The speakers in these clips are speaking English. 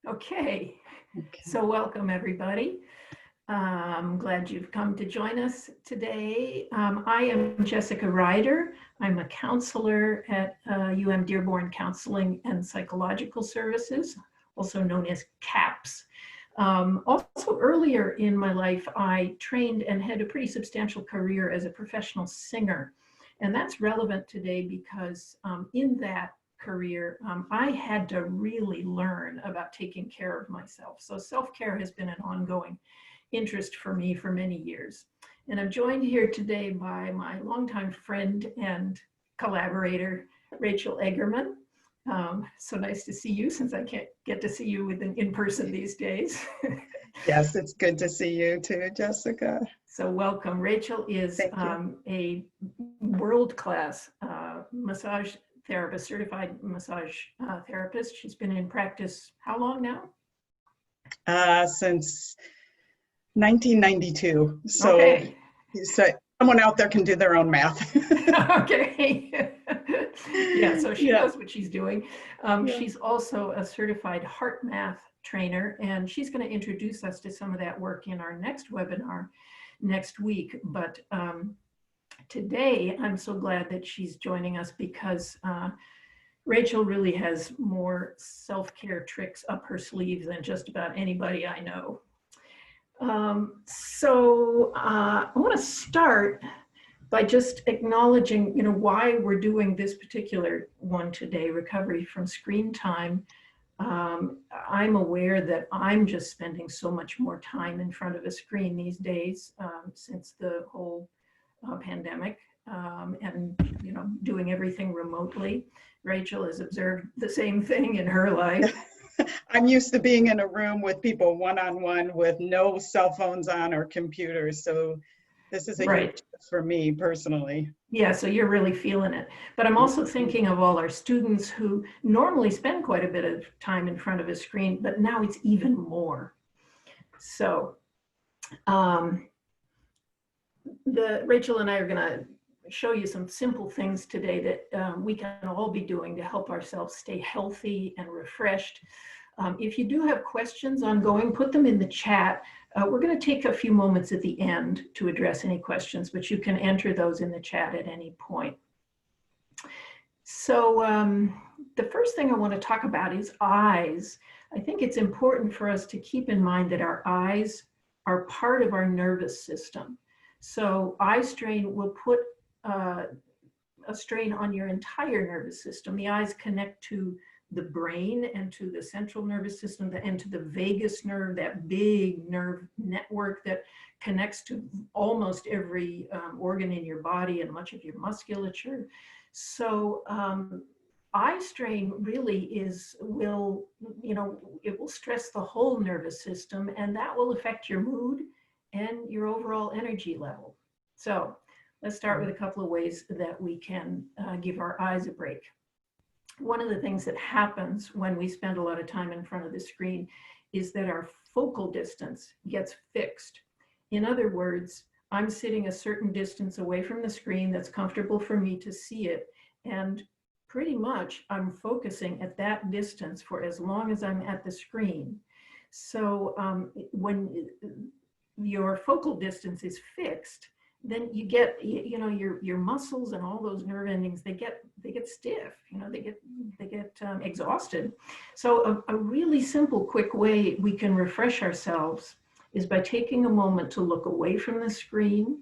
Okay, Okay. so welcome everybody. I'm glad you've come to join us today. I am Jessica Ryder. I'm a counselor at UM-Dearborn Counseling and Psychological Services, also known as CAPS. Also earlier in my life, I trained and had a pretty substantial career as a professional singer. And that's relevant today because in that career, I had to really learn about taking care of myself. So self-care has been an ongoing interest for me for many years. And I'm joined here today by my longtime friend and collaborator, Rachel Eggerman. So nice to see you, since I can't get to see you in person these days. Yes, it's good to see you too, Jessica. So welcome. Rachel is a world-class massage therapist, certified massage therapist. She's been in practice how long now? Since 1992. So, Okay. so someone out there can do their own math. Okay. Yeah, so she knows what she's doing. Yeah. She's also a certified heart math trainer, and she's going to introduce us to some of that work in our next webinar next week. But today, I'm so glad that she's joining us because Rachel really has more self-care tricks up her sleeve than just about anybody I know. I want to start by just acknowledging, why we're doing this particular one today, recovery from screen time. I'm aware that I'm just spending so much more time in front of a screen these days since the whole pandemic, and doing everything remotely. Rachel has observed the same thing in her life. I'm used to being in a room with people one-on-one with no cell phones on or computers. So this is a huge shift for me personally. Yeah, so you're really feeling it. But I'm also thinking of all our students who normally spend quite a bit of time in front of a screen, but now it's even more. So Rachel and I are going to show you some simple things today that we can all be doing to help ourselves stay healthy and refreshed. If you do have questions ongoing, put them in the chat. We're going to take a few moments at the end to address any questions, but you can enter those in the chat at any point. So the first thing I want to talk about is eyes. I think it's important for us to keep in mind that our eyes are part of our nervous system. So eye strain will put a strain on your entire nervous system. The eyes connect to the brain and to the central nervous system and to the vagus nerve, that big nerve network that connects to almost every organ in your body and much of your musculature. So eye strain really it will stress the whole nervous system, and that will affect your mood and your overall energy level. So let's start with a couple of ways that we can give our eyes a break. One of the things that happens when we spend a lot of time in front of the screen is that our focal distance gets fixed. In other words, I'm sitting a certain distance away from the screen that's comfortable for me to see it, and pretty much I'm focusing at that distance for as long as I'm at the screen. So when your focal distance is fixed, then you get, your muscles and all those nerve endings, they get stiff, they get exhausted. So a really simple, quick way we can refresh ourselves is by taking a moment to look away from the screen,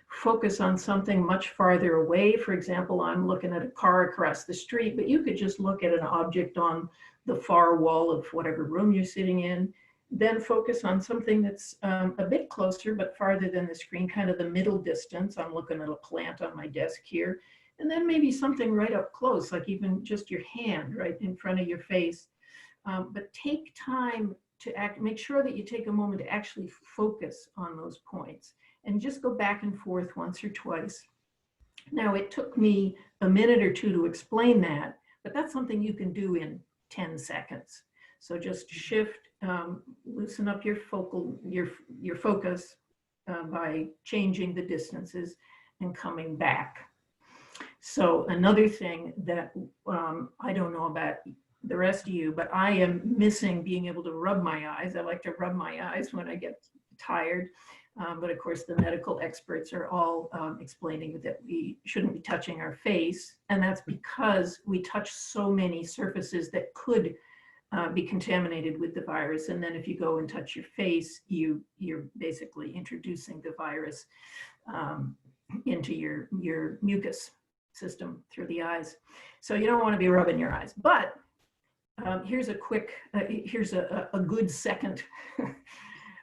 focus on something much farther away. For example, I'm looking at a car across the street, but you could just look at an object on the far wall of whatever room you're sitting in. Then focus on something that's a bit closer but farther than the screen, kind of the middle distance. I'm looking at a plant on my desk here. And then maybe something right up close, like even just your hand right in front of your face. But take time to make sure that you take a moment to actually focus on those points and just go back and forth once or twice. Now, it took me a minute or two to explain that, but that's something you can do in 10 seconds. So just shift, loosen up your focus by changing the distances and coming back. So another thing that I don't know about the rest of you, but I am missing being able to rub my eyes. I like to rub my eyes when I get tired. But of course, the medical experts are all explaining that we shouldn't be touching our face. And that's because we touch so many surfaces that could be contaminated with the virus. And then if you go and touch your face, you're basically introducing the virus into your mucus system through the eyes. So you don't want to be rubbing your eyes. But here's a quick, here's a good second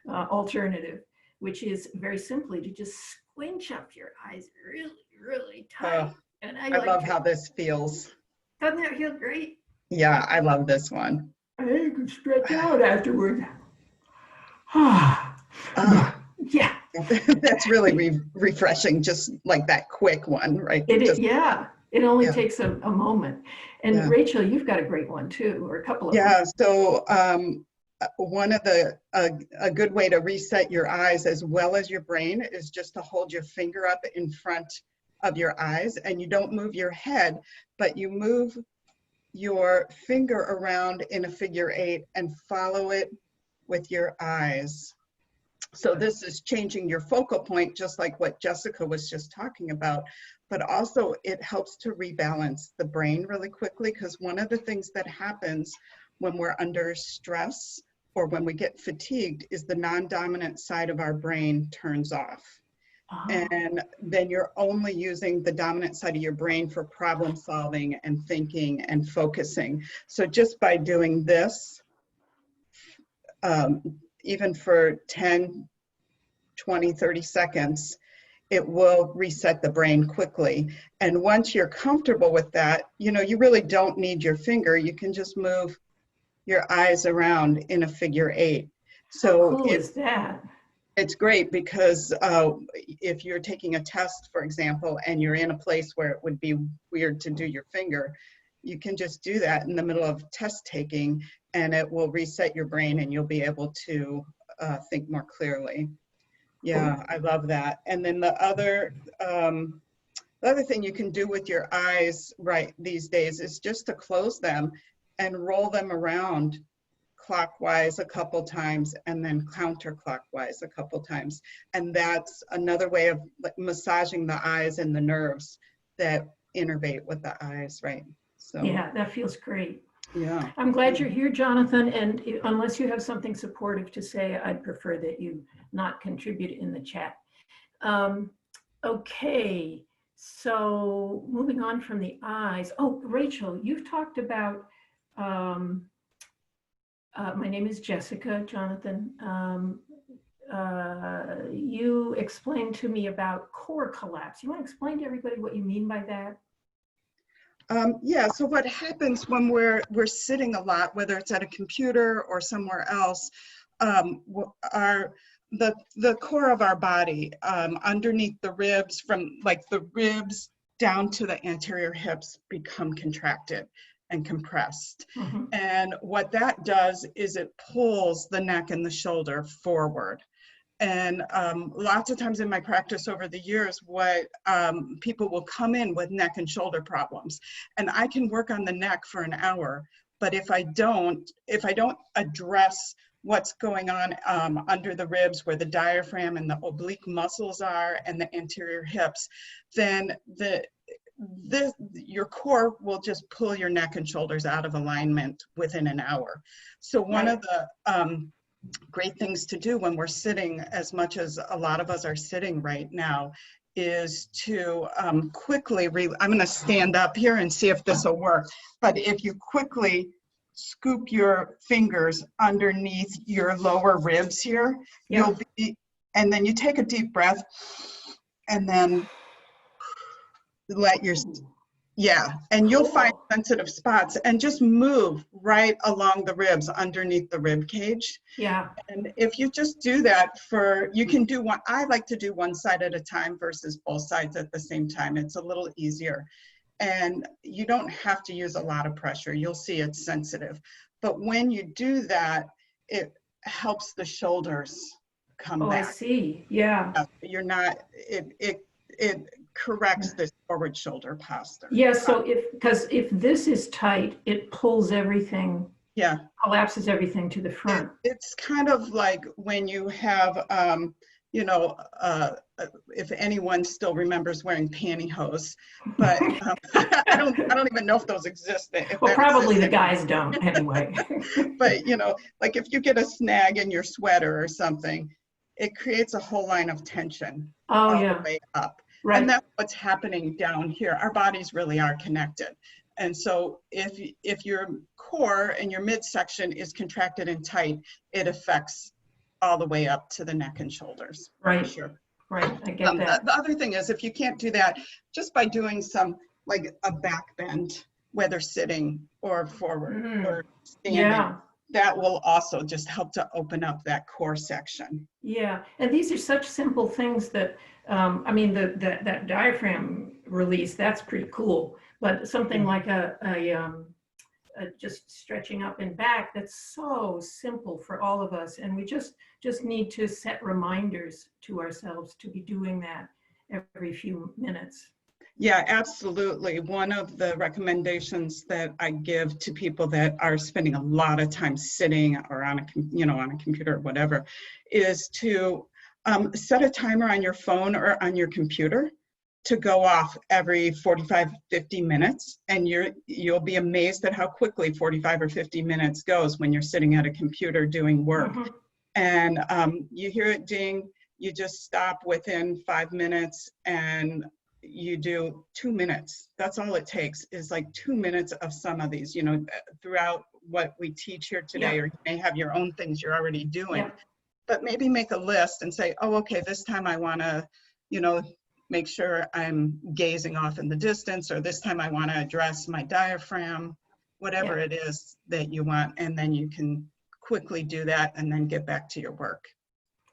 alternative, which is very simply to just squinch up your eyes really, really tight. And I love how this feels. Doesn't that feel great? Yeah, I love this one. And then you can stretch out afterward. Yeah. That's really refreshing, just like that quick one, right? It is, yeah. It only takes a moment. And Rachel, you've got a great one too, or a couple of them. So one of a good way to reset your eyes as well as your brain is just to hold your finger up in front of your eyes, and you don't move your head, but you move your finger around in a figure 8 and follow it with your eyes. So this is changing your focal point, just like what Jessica was just talking about, but also it helps to rebalance the brain really quickly, because one of the things that happens when we're under stress or when we get fatigued is the non-dominant side of our brain turns off. And then you're only using the dominant side of your brain for problem solving and thinking and focusing. So just by doing this, even for 10, 20, 30 seconds, it will reset the brain quickly. And once you're comfortable with that, you know, you really don't need your finger. You can just move your eyes around in a figure 8. So how cool is that? It's great because if you're taking a test, for example, and you're in a place where it would be weird to do your finger, you can just do that in the middle of test taking, and it will reset your brain and you'll be able to think more clearly. Yeah, I love that. And then the other thing you can do with your eyes right these days is just to close them and roll them around clockwise a couple times and then counterclockwise a couple times. And that's another way of like massaging the eyes and the nerves that innervate with the eyes, right? So yeah, that feels great. Yeah. I'm glad you're here, Jonathan. And unless you have something supportive to say, I'd prefer that you not contribute in the chat. Okay, so moving on from the eyes. Oh, Rachel, you've talked about, my name is Jessica, Jonathan. You explained to me about core collapse. You want to explain to everybody what you mean by that? Yeah, so what happens when we're sitting a lot, whether it's at a computer or somewhere else, the core of our body, underneath the ribs, from like the ribs down to the anterior hips, become contracted and compressed. Mm-hmm. And what that does is it pulls the neck and the shoulder forward. And lots of times in my practice over the years, what people will come in with neck and shoulder problems, and I can work on the neck for an hour, but if I don't address what's going on under the ribs where the diaphragm and the oblique muscles are and the anterior hips, then your core will just pull your neck and shoulders out of alignment within an hour. So one of the great things to do when we're sitting, as much as a lot of us are sitting right now, is to quickly, I'm going to stand up here and see if this will work, but if you quickly scoop your fingers underneath your lower ribs here, you'll be, and then you take a deep breath and then let your, and you'll find sensitive spots and just move right along the ribs underneath the rib cage. Yeah. And if you just do that you can do one, I like to do one side at a time versus both sides at the same time. It's a little easier. And you don't have to use a lot of pressure. You'll see it's sensitive. But when you do that, it helps the shoulders come back. I see. Yeah. You're not, it corrects this forward shoulder posture. Yeah, so because if this is tight, it pulls everything, Yeah, collapses everything to the front. it's kind of like when you have, you know, if anyone still remembers wearing pantyhose, but I don't even know if those exist. If Well, that probably exists the anymore. guys don't anyway. But you know, like if you get a snag in your sweater or something, it creates a whole line of tension Oh, all the yeah, way up. And right, that's what's happening down here. Our bodies really are connected. And so if your core and your midsection is contracted and tight, it affects all the way up to the neck and shoulders, for right, sure. right. I get that. The other thing is, if you can't do that, just by doing some, like a back bend, whether sitting or forward or standing, Yeah. that will also just help to open up that core section. Yeah, and these are such simple things that, I mean, that diaphragm release, that's pretty cool. But something like just stretching up and back, that's so simple for all of us. And we just need to set reminders to ourselves to be doing that every few minutes. Yeah, absolutely. One of the recommendations that I give to people that are spending a lot of time sitting or on a computer or whatever, is to set a timer on your phone or on your computer to go off every 45, 50 minutes. And you'll be amazed at how quickly 45 or 50 minutes goes when you're sitting at a computer doing work. Mhm. And you hear it ding, you just stop within 5 minutes and you do 2 minutes. That's all it takes, is like 2 minutes of some of these, you know, throughout what we teach here today, Yeah. or you may have your own things you're already doing, Yeah. but maybe make a list and say, oh, okay, this time I want to, you know, make sure I'm gazing off in the distance, or this time I want to address my diaphragm, whatever Yeah. it is that you want. And then you can quickly do that and then get back to your work.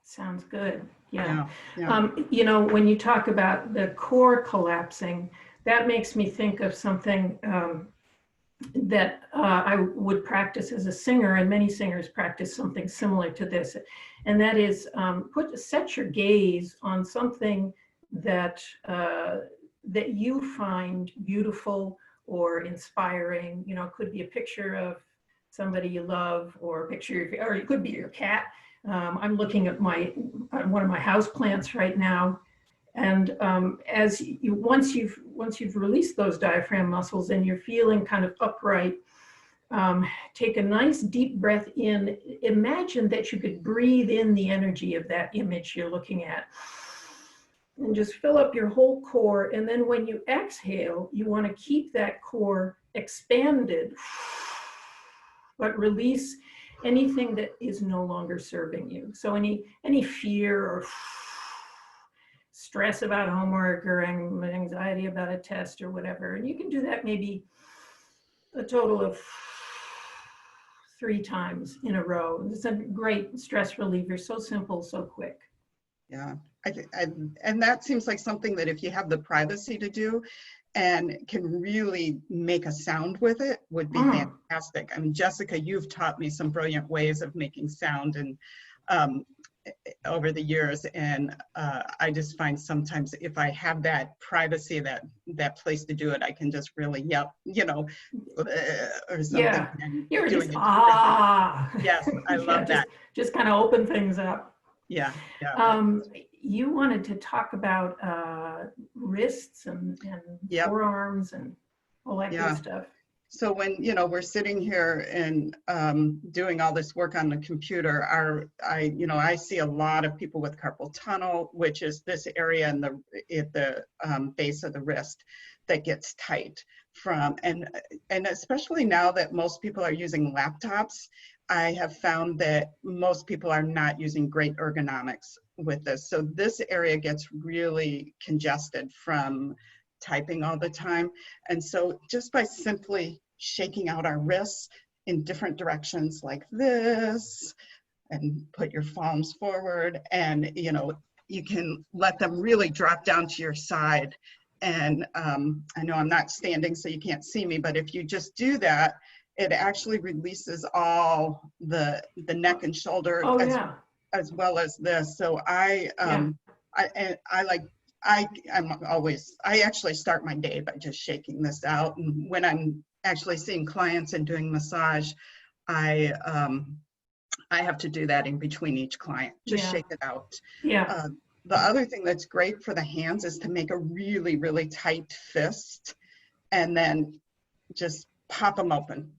Sounds good. Yeah. Yeah. You know, when you talk about the core collapsing, that makes me think of something that I would practice as a singer, and many singers practice something similar to this, and that is set your gaze on something that that you find beautiful or inspiring. You know, it could be a picture of somebody you love, or a picture, or it could be your cat. I'm looking at one of my house plants right now, and as you once you've released those diaphragm muscles and you're feeling kind of upright, take a nice deep breath in. Imagine that you could breathe in the energy of that image you're looking at, and just fill up your whole core. And then when you exhale, you want to keep that core expanded, but release anything that is no longer serving you. So any fear or stress about homework or anxiety about a test or whatever. And you can do that maybe a total of 3 times in a row. It's a great stress reliever, so simple, so quick. Yeah, and that seems like something that if you have the privacy to do and can really make a sound with it, would be fantastic. I mean, Jessica, you've taught me some brilliant ways of making sound and over the years, and I just find sometimes if I have that privacy, that place to do it, I can just really yell, you know, or something. Yeah, you're just Yes, I love that. Just kind of open things up. Yeah, yeah. You wanted to talk about wrists and forearms and all that good stuff. So when, you know, we're sitting here and doing all this work on the computer, I see a lot of people with carpal tunnel, which is this area at the base of the wrist that gets tight and especially now that most people are using laptops, I have found that most people are not using great ergonomics with this. So this area gets really congested from typing all the time. And so just by simply shaking out our wrists in different directions like this, and put your palms forward, and you know, you can let them really drop down to your side. And I know I'm not standing so you can't see me, but if you just do that, it actually releases all the neck and shoulder as well as this. So I like I actually start my day by just shaking this out. And when I'm actually seeing clients and doing massage, I have to do that in between each client, just Yeah. shake it out. Yeah. Uh, the other thing that's great for the hands is to make a really, really tight fist and then just pop them open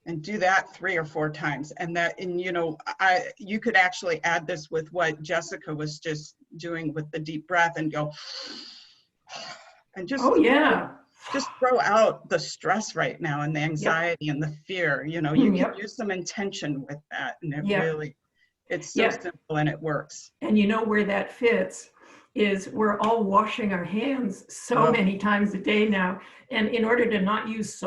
and do that 3 or 4 times. And you know, you could actually add this with what Jessica was just doing with the deep breath and go, and Oh, yeah. just throw out the stress right now and the Yep. anxiety and the fear. You know, you can Yep. use some intention with that, and Yep. it's so Yeah. simple and it works. And you know where that fits is we're all washing our hands so Oh, many times a day now. And in order to not use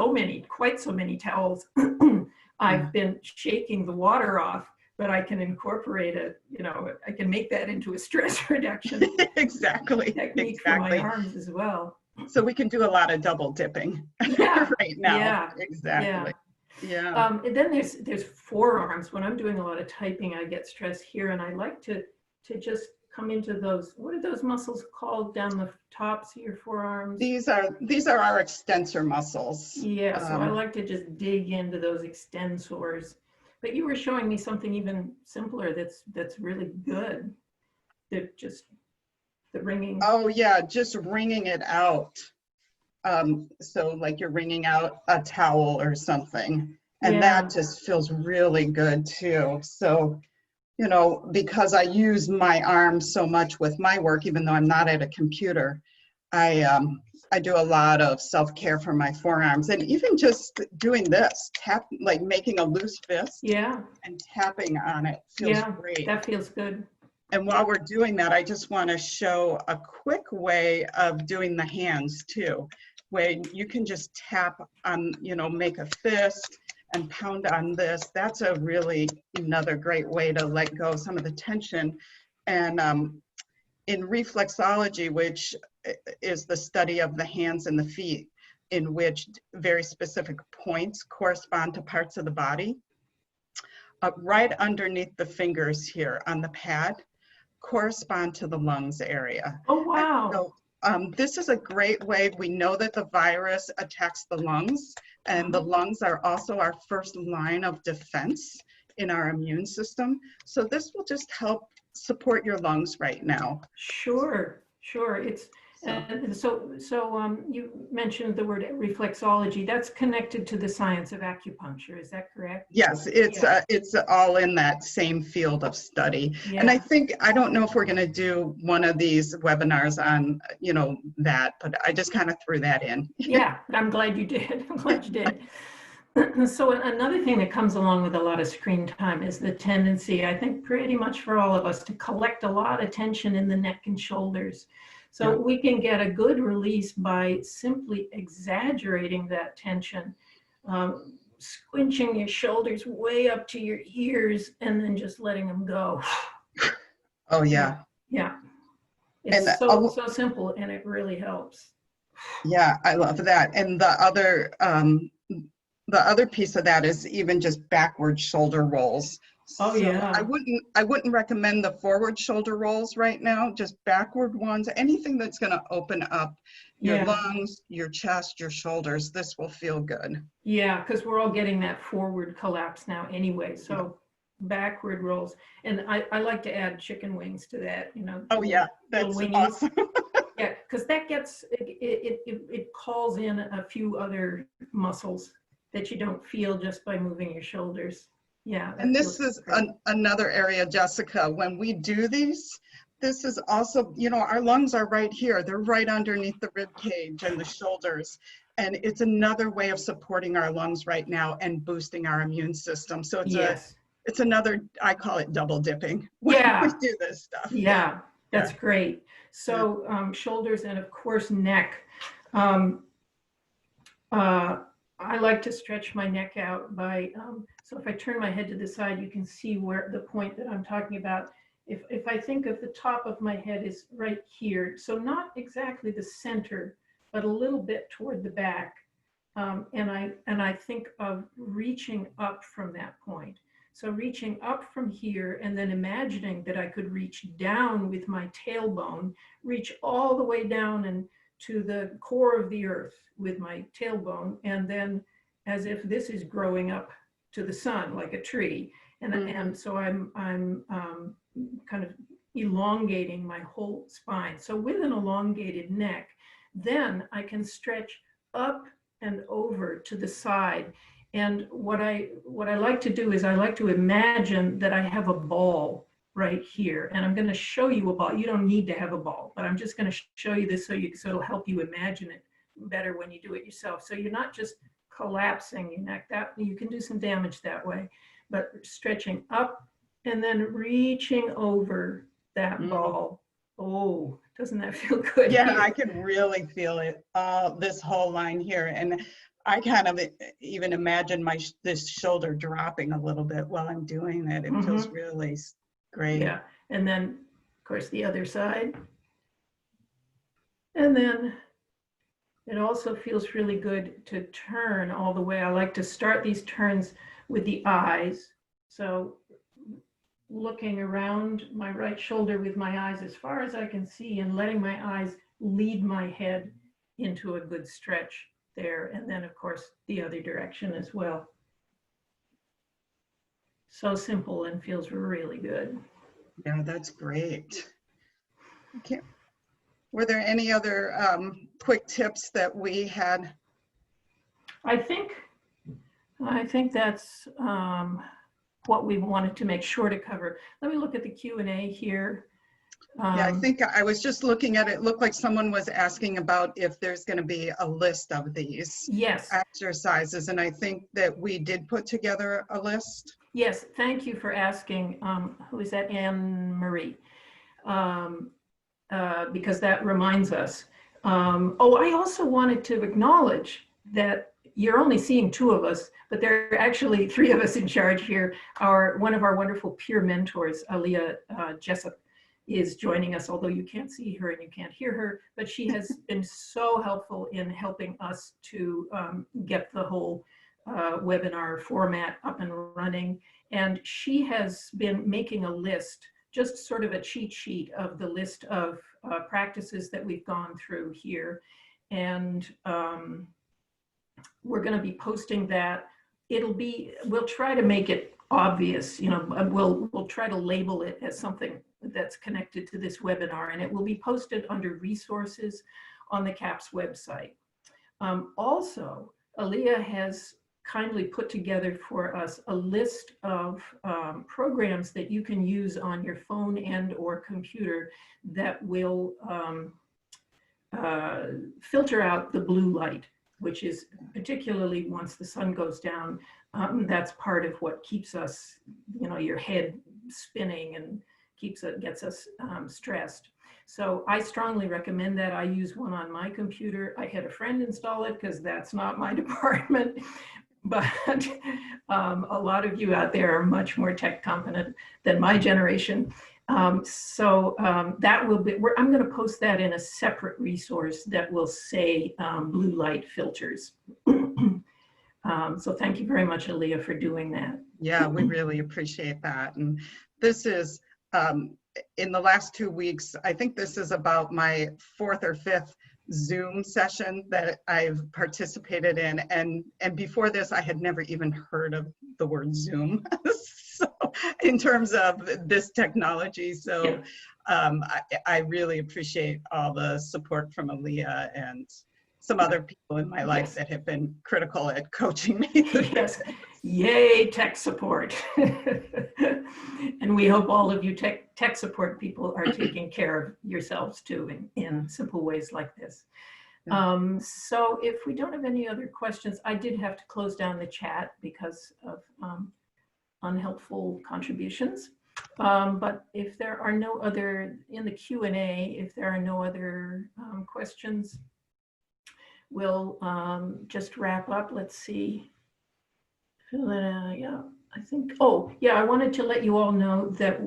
quite so many towels, yeah. I've been shaking the water off, but I can incorporate I can make that into a stress reduction Exactly, technique for my exactly. arms as well. So we can do a lot of double dipping Yeah, right now. yeah, Exactly. yeah. Yeah. And then there's forearms. When I'm doing a lot of typing, I get stressed here, and I like to just come into those. What are those muscles called down the tops of your forearms? These are our extensor muscles. Yeah, so I like to just dig into those extensors. But you were showing me something even simpler that's really good. That just the ringing. Oh yeah, just wringing it out. So like you're wringing out a towel or something, and Yeah, that just feels really good too. So, you know, because I use my arms so much with my work, even though I'm not at a computer, I do a lot of self-care for my forearms, and even just doing this, like making a loose fist yeah, and tapping on it feels yeah. great. That feels good. And while we're doing that, I just want to show a quick way of doing the hands too, where you can just tap on, you know, make a fist and pound on this. That's a really another great way to let go of some of the tension. And in reflexology, which is the study of the hands and the feet, in which very specific points correspond to parts of the body, right underneath the fingers here on the pad, correspond to the lungs area. Oh, And wow. so this is a great way. We know that the virus attacks the lungs, and the lungs are also our first line of defense in our immune system. So this will just help support your lungs right now. Sure, sure. So You mentioned the word reflexology. That's connected to the science of acupuncture. Is that correct? yes, Yeah, it's all in that same field of study. And yeah, I don't know if we're going to do one of these webinars on, you know, that, but I just kind of threw that in. yeah. I'm glad you did. I'm glad you did. So another thing that comes along with a lot of screen time is the tendency, I think pretty much for all of us, to collect a lot of tension in the neck and shoulders. So Yeah. we can get a good release by simply exaggerating that tension, squinching your shoulders way up to your ears and then just letting them go. Oh Yeah, yeah. yeah. And It's so simple and it really helps. yeah, I love that. And the other piece of that is even just backward shoulder rolls. Oh So yeah, I wouldn't recommend the forward shoulder rolls right now, just backward ones, anything that's going to open up your yeah. lungs, your chest, your shoulders. This will feel good. Yeah, because we're all getting that forward collapse now anyway. Yeah. So backward rolls. And I like to add chicken wings to that, Oh yeah, little that's wingies. awesome. Yeah, because that gets, it calls in a few other muscles that you don't feel just by moving your shoulders. Yeah, And that this feels is great. another area, Jessica, when we do these, this is also, you know, our lungs are right here. They're right underneath the rib cage and the shoulders. And it's another way of supporting our lungs right now and boosting our immune system. So Yes. it's another, I call it double dipping when we Yeah, do this stuff. Yeah, yeah, yeah, that's great. yeah. So shoulders and of course neck. Um, Uh, I like to stretch my neck out by, so if I turn my head to the side, you can see where the point that I'm talking about. If I think of the top of my head is right here, so not exactly the center, but a little bit toward the back. And I think of reaching up from that point. So reaching up from here and then imagining that I could reach down with my tailbone, reach all the way down and to the core of the earth with my tailbone, and then as if this is growing up to the sun like a tree. And so I'm kind of elongating my whole spine. So with an elongated neck, then I can stretch up and over to the side. And what I like to do is I like to imagine that I have a ball right here, and I'm going to show you a ball. You don't need to have a ball, but I'm just going to show you this so it'll help you imagine it better when you do it yourself. So you're not just collapsing your neck. That you can do some damage that way, but stretching up and then reaching over that ball. Oh, doesn't that feel good? Yeah, I can really feel it. This whole line here, and I kind of even imagine this shoulder dropping a little bit while I'm doing it. It feels really great. Yeah, and then of course the other side, and then it also feels really good to turn all the way. I like to start these turns with the eyes. So looking around my right shoulder with my eyes as far as I can see and letting my eyes lead my head into a good stretch there. And then of course the other direction as well. So simple and feels really good. Yeah, that's great. Okay. Were there any other quick tips that we had? I think that's what we wanted to make sure to cover. Let me look at the Q&A here. Yeah, I think I was just looking at it. It looked like someone was asking about if there's going to be a list of these exercises, and I think that we did put together a list. Yes, thank you for asking. Who is that? Anne Marie. Because that reminds us. Oh, I also wanted to acknowledge that you're only seeing 2 of us, but there are actually 3 of us in charge here. One of our wonderful peer mentors, Aaliyah Jessup, is joining us, although you can't see her and you can't hear her, but she has been so helpful in helping us to get the whole webinar format up and running. And she has been making a list, just sort of a cheat sheet of the list of practices that we've gone through here. And we're going to be posting that. We'll try to make it obvious, we'll try to label it as something that's connected to this webinar, and it will be posted under resources on the CAPS website. Also, Aaliyah has kindly put together for us a list of programs that you can use on your phone and or computer that will filter out the blue light, which is particularly once the sun goes down, that's part of what keeps us, your head spinning and gets us stressed. So I strongly recommend that. I use one on my computer. I had a friend install it because that's not my department. But a lot of you out there are much more tech competent than my generation. That will be, I'm going to post that in a separate resource that will say blue light filters. So thank you very much, Aaliyah, for doing that. Yeah, we really appreciate that. And this is, in the last 2 weeks, I think this is about my 4th or 5th Zoom session that I've participated in. And before this, I had never even heard of the word Zoom. So in terms of this technology. So I really appreciate all the support from Aaliyah and some other people in my life that have been critical at coaching me. Yes, yay, tech support. And we hope all of you tech support people are taking care of yourselves too in simple ways like this. So if we don't have any other questions, I did have to close down the chat because of unhelpful contributions. But if there are no other, in the Q&A, if there are no other questions, we'll just wrap up. Let's see. Yeah, I think, oh, yeah, I wanted to let you all know that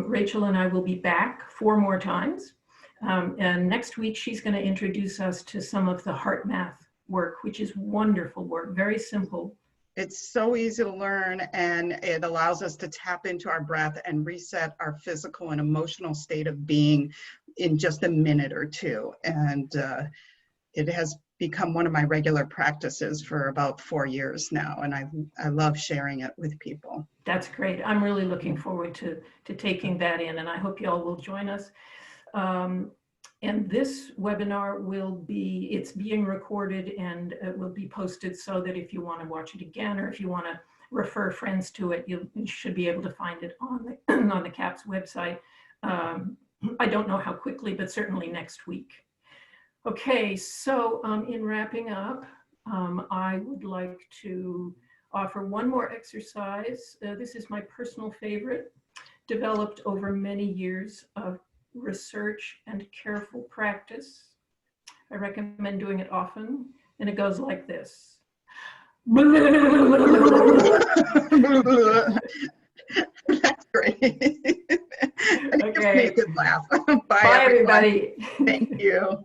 Rachel and I will be back 4 more times. And next week, she's going to introduce us to some of the heart math work, which is wonderful work, very simple. It's so easy to learn, and it allows us to tap into our breath and reset our physical and emotional state of being in just a minute or two. And it has become one of my regular practices for about 4 years now, and I love sharing it with people. That's great. I'm really looking forward to taking that in, and I hope you all will join us. And this webinar it's being recorded, and it will be posted so that if you want to watch it again, or if you want to refer friends to it, you should be able to find it on the CAPS website. I don't know how quickly, but certainly next week. Okay, so in wrapping up, I would like to offer one more exercise. This is my personal favorite, developed over many years of research and careful practice. I recommend doing it often, and it goes like this. That's great. That gives me Okay. a good laugh. Bye, everybody. Thank you.